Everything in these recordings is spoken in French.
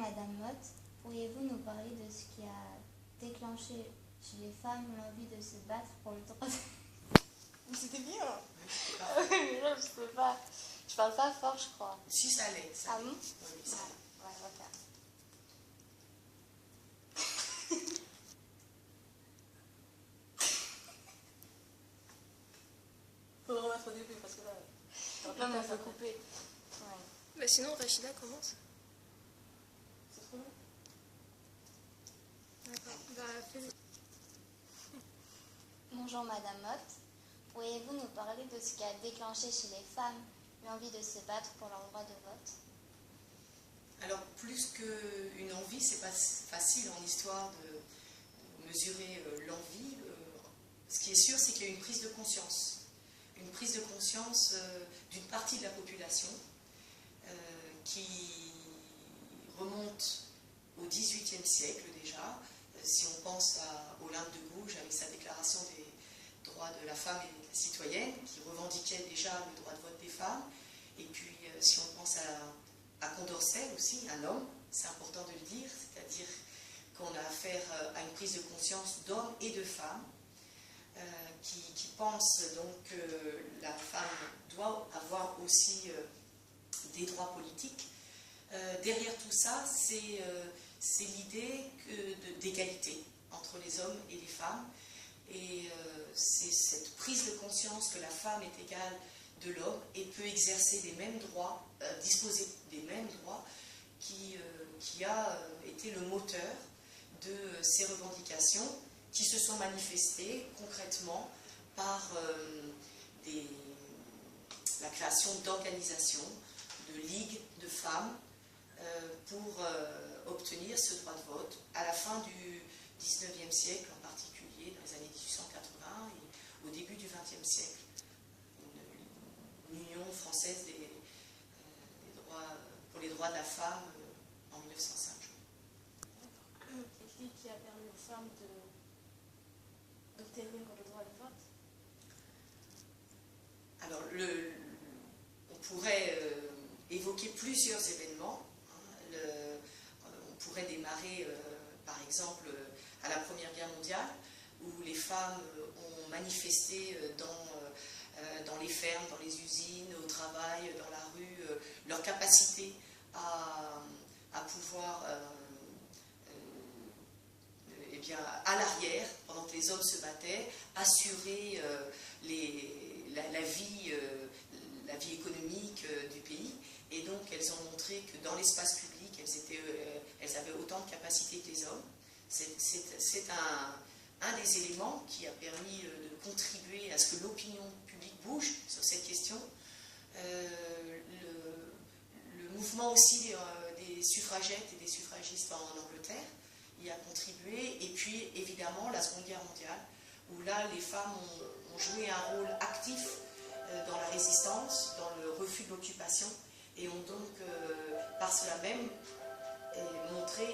Madame Motte, pourriez-vous nous parler de ce qui a déclenché chez les femmes l'envie de se battre pour le droit de... C'était bien. Mais là, je sais pas. Je parle pas fort, je crois. Si, ça allait. Ça Ah allait. bon? Oui, ça allait. Ouais, ok. Faut le remettre au début parce que là. Non, mais on peut couper. Ouais. Bah sinon, Rachida commence. C'est trop long. D'accord. Bah, fais-le. Bonjour Madame Motte, pourriez-vous nous parler de ce qui a déclenché chez les femmes l'envie de se battre pour leur droit de vote? Alors, plus qu'une envie, c'est pas facile en histoire de mesurer l'envie. Ce qui est sûr, c'est qu'il y a une prise de conscience. Une prise de conscience d'une partie de la population qui remonte au XVIIIe siècle déjà. Si on pense à Olympe de Gouges avec sa déclaration des droits de la femme et de la citoyenne, qui revendiquait déjà le droit de vote des femmes. Et puis, si on pense à Condorcet aussi, un homme, c'est important de le dire, c'est-à-dire qu'on a affaire à une prise de conscience d'hommes et de femmes qui pensent donc que la femme doit avoir aussi des droits politiques. Derrière tout ça, c'est l'idée d'égalité entre les hommes et les femmes. Et c'est cette prise de conscience que la femme est égale de l'homme et peut exercer les mêmes droits, disposer des mêmes droits, qui a été le moteur de ces revendications qui se sont manifestées concrètement par la création d'organisations, de ligues de femmes pour obtenir ce droit de vote à la fin du XIXe siècle, en particulier dans les années 1880 et au début du XXe siècle. Une union française pour les droits de la femme en 1905. Qu'est-ce qui a permis aux femmes d'obtenir le droit de vote? Alors, on pourrait évoquer plusieurs événements. On pourrait démarrer, par exemple, à la Première Guerre mondiale, où les femmes ont manifesté dans les fermes, dans les usines, au travail, dans la rue, leur capacité à pouvoir, eh bien, à l'arrière, pendant que les hommes se battaient, assurer la vie économique du pays. Et donc, elles ont montré que dans l'espace public, elles avaient autant de capacités que les hommes. C'est un des éléments qui a permis de contribuer à ce que l'opinion publique bouge sur cette question. Le mouvement aussi des suffragettes et des suffragistes en Angleterre y a contribué. Et puis, évidemment, la Seconde Guerre mondiale, où là, les femmes ont joué un rôle actif dans la résistance, dans le refus de l'occupation, et ont donc, par cela même, montré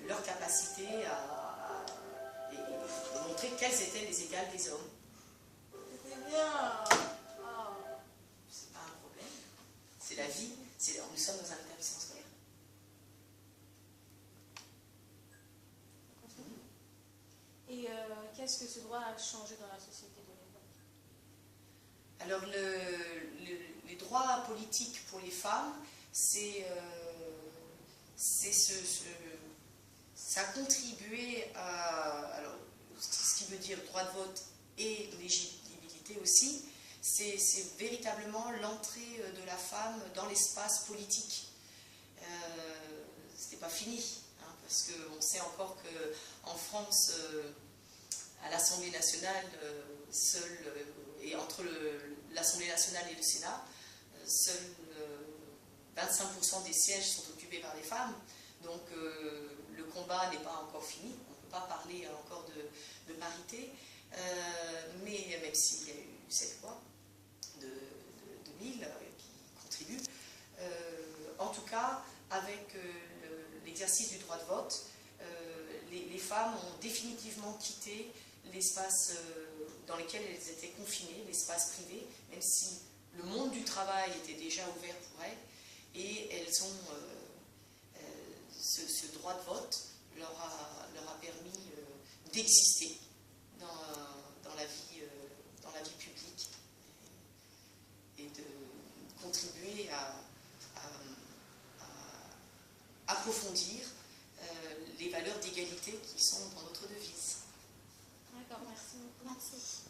leur capacité et montrer quelles étaient les égales des hommes. C'était bien. C'est pas un problème. C'est la vie. Nous sommes dans un établissement scolaire. Et qu'est-ce que ce droit a changé dans la société de l'époque? Alors, les droits politiques pour les femmes, ça a contribué à, alors, ce qui veut dire droit de vote et légitimité aussi, c'est véritablement l'entrée de la femme dans l'espace politique. Ce n'est pas fini, hein, parce qu'on sait encore qu'en France, à l'Assemblée nationale, et entre l'Assemblée nationale et le Sénat, seuls 25% des sièges sont occupés par les femmes. Donc le combat n'est pas encore fini, on ne peut pas parler encore de parité, mais même s'il y a eu cette loi de 2000 qui contribue, en tout cas, avec l'exercice du droit de vote, les femmes ont définitivement quitté l'espace dans lequel elles étaient confinées, l'espace privé, même si le monde du travail était déjà ouvert pour elles, et elles ont d'exister dans la vie publique et de contribuer à approfondir les valeurs d'égalité qui sont dans notre devise. D'accord, merci beaucoup. Merci.